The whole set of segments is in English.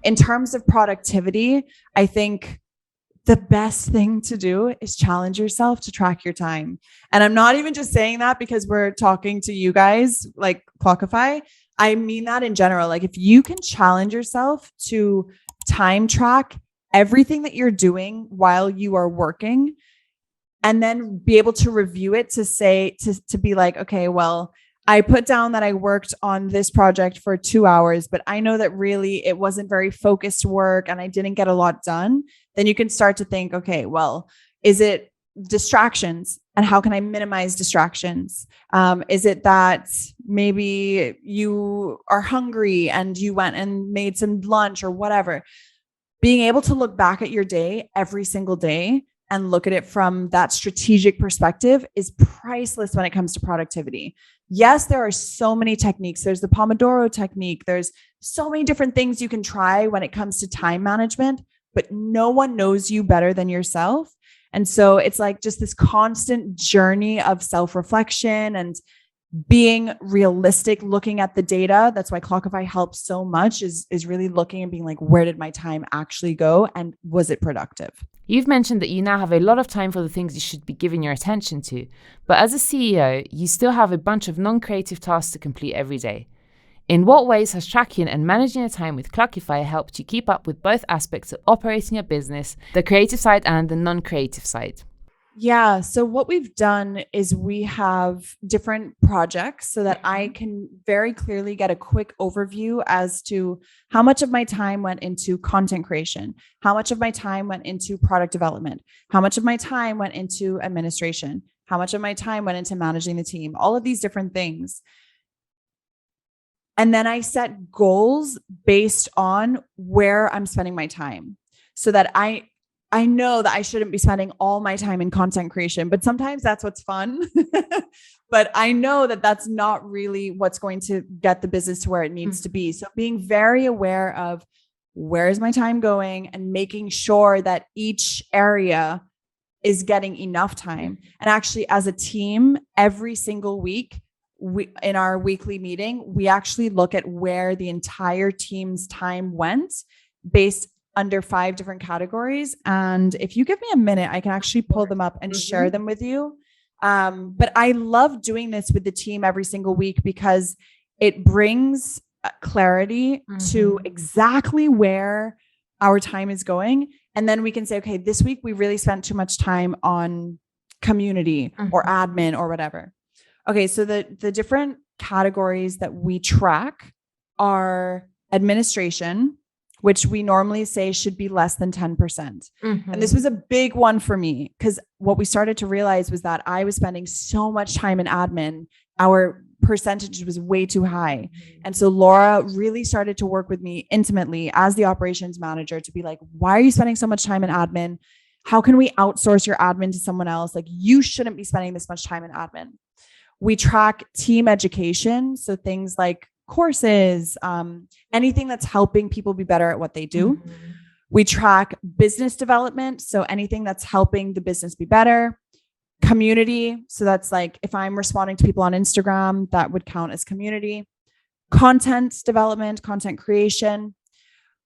in terms of productivity, I think the best thing to do is challenge yourself to track your time. And I'm not even just saying that because we're talking to you guys like Clockify. I mean that in general. Like if you can challenge yourself to time track everything that you're doing while you are working, and then be able to review it to say, to be like, okay, well, I put down that I worked on this project for 2 hours, but I know that really it wasn't very focused work and I didn't get a lot done. Then you can start to think, okay, well, is it distractions and how can I minimize distractions? Is it that maybe you are hungry and you went and made some lunch or whatever? Being able to look back at your day every single day and look at it from that strategic perspective is priceless when it comes to productivity. Yes, there are so many techniques. There's the Pomodoro technique. There's so many different things you can try when it comes to time management, but no one knows you better than yourself. And so it's like just this constant journey of self-reflection and being realistic, looking at the data. That's why Clockify helps so much is really looking and being like, where did my time actually go? And was it productive? You've mentioned that you now have a lot of time for the things you should be giving your attention to. But as a CEO, you still have a bunch of non-creative tasks to complete every day. In what ways has tracking and managing your time with Clockify helped you keep up with both aspects of operating a business, the creative side and the non-creative side? Yeah. So what we've done is we have different projects so that I can very clearly get a quick overview as to how much of my time went into content creation, how much of my time went into product development, how much of my time went into administration, how much of my time went into managing the team, all of these different things. And then I set goals based on where I'm spending my time so that I know that I shouldn't be spending all my time in content creation, but sometimes that's what's fun. But I know that that's not really what's going to get the business to where it needs to be. So being very aware of where is my time going and making sure that each area is getting enough time. And actually, as a team, every single week, in our weekly meeting, we actually look at where the entire team's time went based under 5 different categories. And if you give me a minute, I can actually pull them up and share them with you. But I love doing this with the team every single week because it brings clarity to exactly where our time is going. And then we can say, okay, this week we really spent too much time on community or admin or whatever. Okay, so the different categories that we track are administration, which we normally say should be less than 10%. And this was a big one for me because what we started to realize was that I was spending so much time in admin. Our percentage was way too high. And so Laura really started to work with me intimately as the operations manager to be like, why are you spending so much time in admin? How can we outsource your admin to someone else? Like, you shouldn't be spending this much time in admin. We track team education. So things like courses, anything that's helping people be better at what they do. We track business development. So anything that's helping the business be better. Community. So that's like, if I'm responding to people on Instagram, that would count as community. Content development, content creation,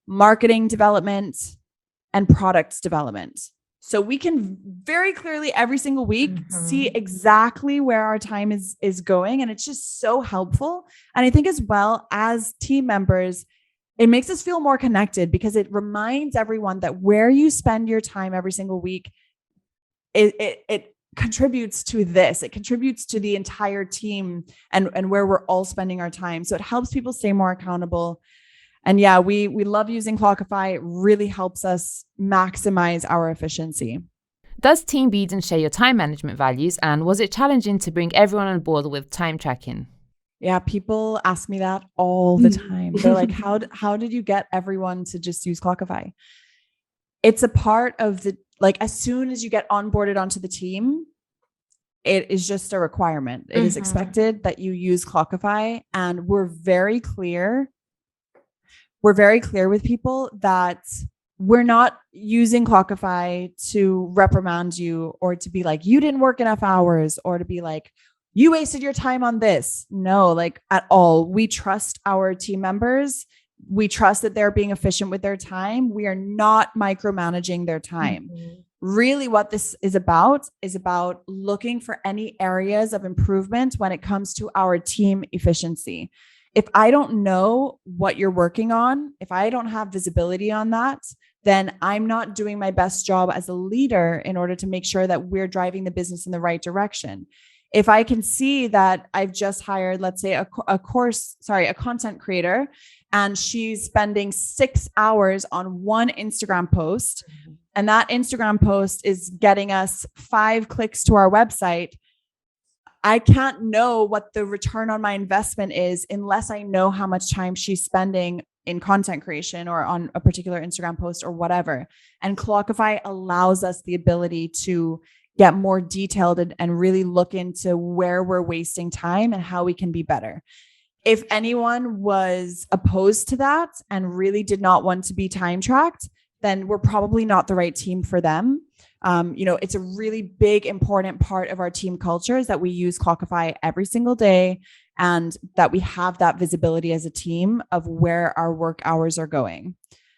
marketing development, and product development. So we can very clearly every single week see exactly where our time is going. And it's just so helpful. And I think as well as team members, it makes us feel more connected because it reminds everyone that where you spend your time every single week, it contributes to this. It contributes to the entire team and where we're all spending our time. So it helps people stay more accountable. And yeah, we love using Clockify. It really helps us maximize our efficiency. Does Team Beadon share your time management values, and was it challenging to bring everyone on board with time tracking? Yeah, people ask me that all the time. They're like, how did you get everyone to just use Clockify? It's a part of the, like, as soon as you get onboarded onto the team, it is just a requirement. It is expected that you use Clockify, and we're very clear with people that we're not using Clockify to reprimand you or to be like, you didn't work enough hours, or to be like, you wasted your time on this. No, like at all. We trust our team members we trust that they're being efficient with their time. We are not micromanaging their time. Really what this is about looking for any areas of improvement when it comes to our team efficiency. If I don't know what you're working on, if I don't have visibility on that, then I'm not doing my best job as a leader in order to make sure that we're driving the business in the right direction. If I can see that I've just hired, let's say a content creator, and she's spending 6 hours on one Instagram post, and that Instagram post is getting us 5 clicks to our website, I can't know what the return on my investment is unless I know how much time she's spending in content creation or on a particular Instagram post or whatever. And Clockify allows us the ability to get more detailed and really look into where we're wasting time and how we can be better. If anyone was opposed to that and really did not want to be time tracked, then we're probably not the right team for them. It's a really big, important part of our team culture is that we use Clockify every single day and that we have that visibility as a team of where our work hours are going.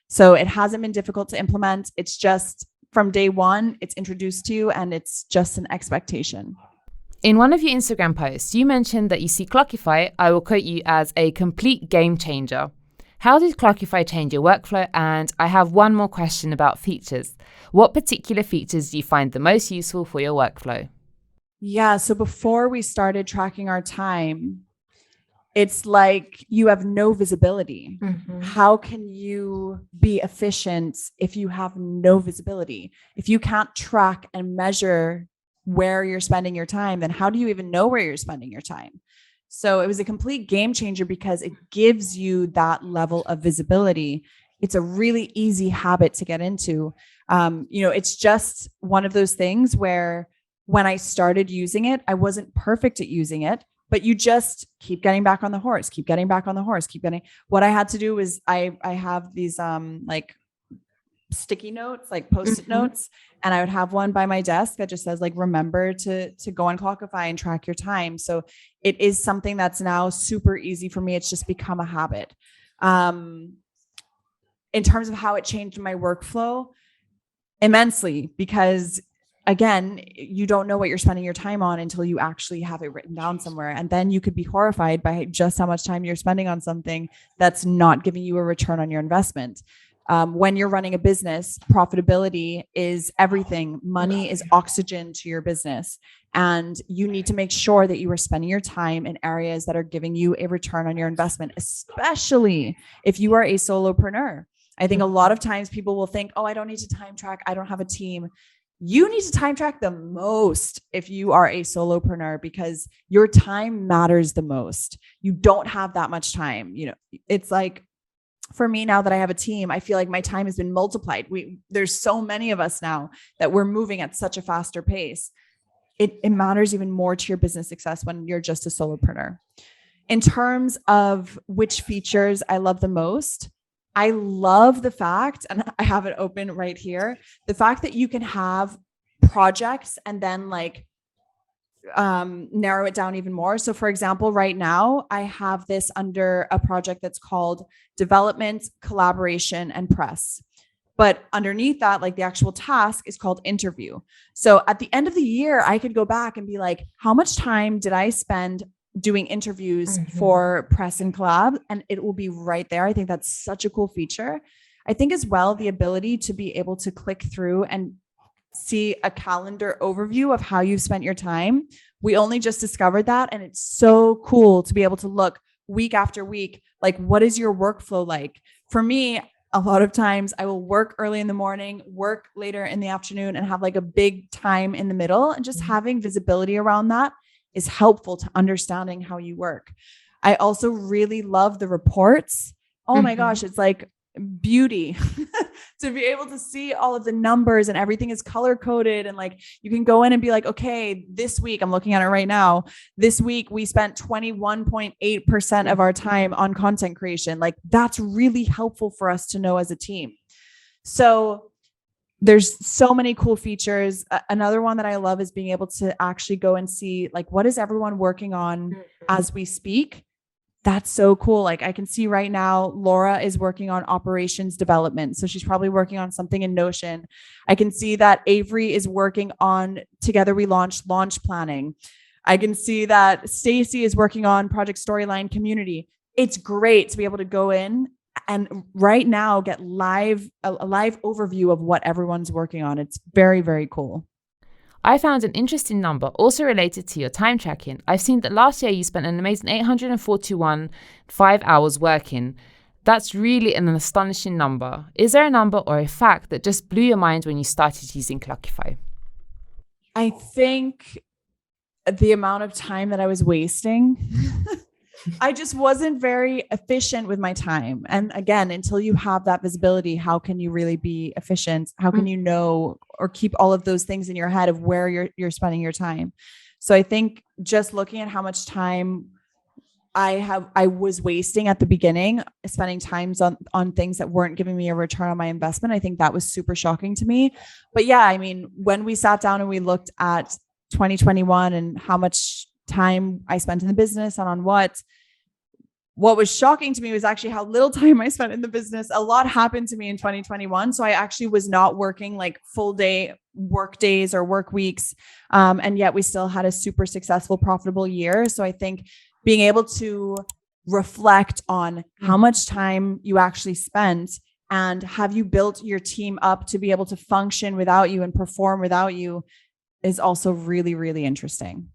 So it hasn't been difficult to implement. It's just from day one, it's introduced to you and it's just an expectation. In one of your Instagram posts, you mentioned that you see Clockify, I will quote you, as a complete game changer. How did Clockify change your workflow? And I have one more question about features. What particular features do you find the most useful for your workflow? Yeah, so before we started tracking our time, it's like you have no visibility. How can you be efficient if you have no visibility? If you can't track and measure where you're spending your time, then how do you even know where you're spending your time? So it was a complete game changer because it gives you that level of visibility. It's a really easy habit to get into. It's just one of those things where when I started using it, I wasn't perfect at using it, but you just keep getting back on the horse, what I had to do was I have these like sticky notes, like post-it notes. And I would have one by my desk that just says like, remember to go on Clockify and track your time. So it is something that's now super easy for me. It's just become a habit. In terms of how it changed my workflow, immensely, because again, you don't know what you're spending your time on until you actually have it written down somewhere. And then you could be horrified by just how much time you're spending on something that's not giving you a return on your investment. When you're running a business, profitability is everything. Money is oxygen to your business. And you need to make sure that you are spending your time in areas that are giving you a return on your investment, especially if you are a solopreneur. I think a lot of times people will think, oh, I don't need to time track. I don't have a team. You need to time track the most if you are a solopreneur because your time matters the most. You don't have that much time. It's like, for me, now that I have a team, I feel like my time has been multiplied. There's so many of us now that we're moving at such a faster pace. It matters even more to your business success when you're just a solopreneur. In terms of which features I love the most, I love the fact, and I have it open right here, the fact that you can have projects and then narrow it down even more. So for example, right now I have this under a project that's called development, collaboration, and press. But underneath that, like the actual task is called interview. So at the end of the year, I could go back and be like, how much time did I spend doing interviews for press and collab? And it will be right there. I think that's such a cool feature. I think as well, the ability to be able to click through and see a calendar overview of how you've spent your time. We only just discovered that. And it's so cool to be able to look week after week, like what is your workflow like? For me, a lot of times I will work early in the morning, work later in the afternoon, and have like a big time in the middle. And just having visibility around that is helpful to understanding how you work. I also really love the reports. Oh my gosh, it's like beauty to be able to see all of the numbers and everything is color coded. And like, you can go in and be like, okay, this week, I'm looking at it right now. This week we spent 21.8% of our time on content creation. Like that's really helpful for us to know as a team. So there's so many cool features. Another one that I love is being able to actually go and see like, what is everyone working on as we speak? That's so cool. Like I can see right now, Laura is working on operations development. So she's probably working on something in Notion. I can see that Avery is working on Together We launch planning. I can see that Stacy is working on project storyline community. It's great to be able to go in and right now get a live overview of what everyone's working on. It's very, very cool. I found an interesting number also related to your time tracking. I've seen that last year you spent an amazing 841 5 hours working. That's really an astonishing number. Is there a number or a fact that just blew your mind when you started using Clockify? I think the amount of time that I was wasting. I just wasn't very efficient with my time. And again, until you have that visibility, how can you really be efficient? How can you know or keep all of those things in your head of where you're spending your time? So I think just looking at how much time I was wasting at the beginning, spending times on things that weren't giving me a return on my investment, I think that was super shocking to me. But yeah, I mean, when we sat down and we looked at 2021 and how much time I spent in the business and on what was shocking to me was actually how little time I spent in the business. A lot happened to me in 2021. So I actually was not working like full day work days or work weeks. And yet we still had a super successful, profitable year. So I think being able to reflect on how much time you actually spent and have you built your team up to be able to function without you and perform without you is also really, really interesting.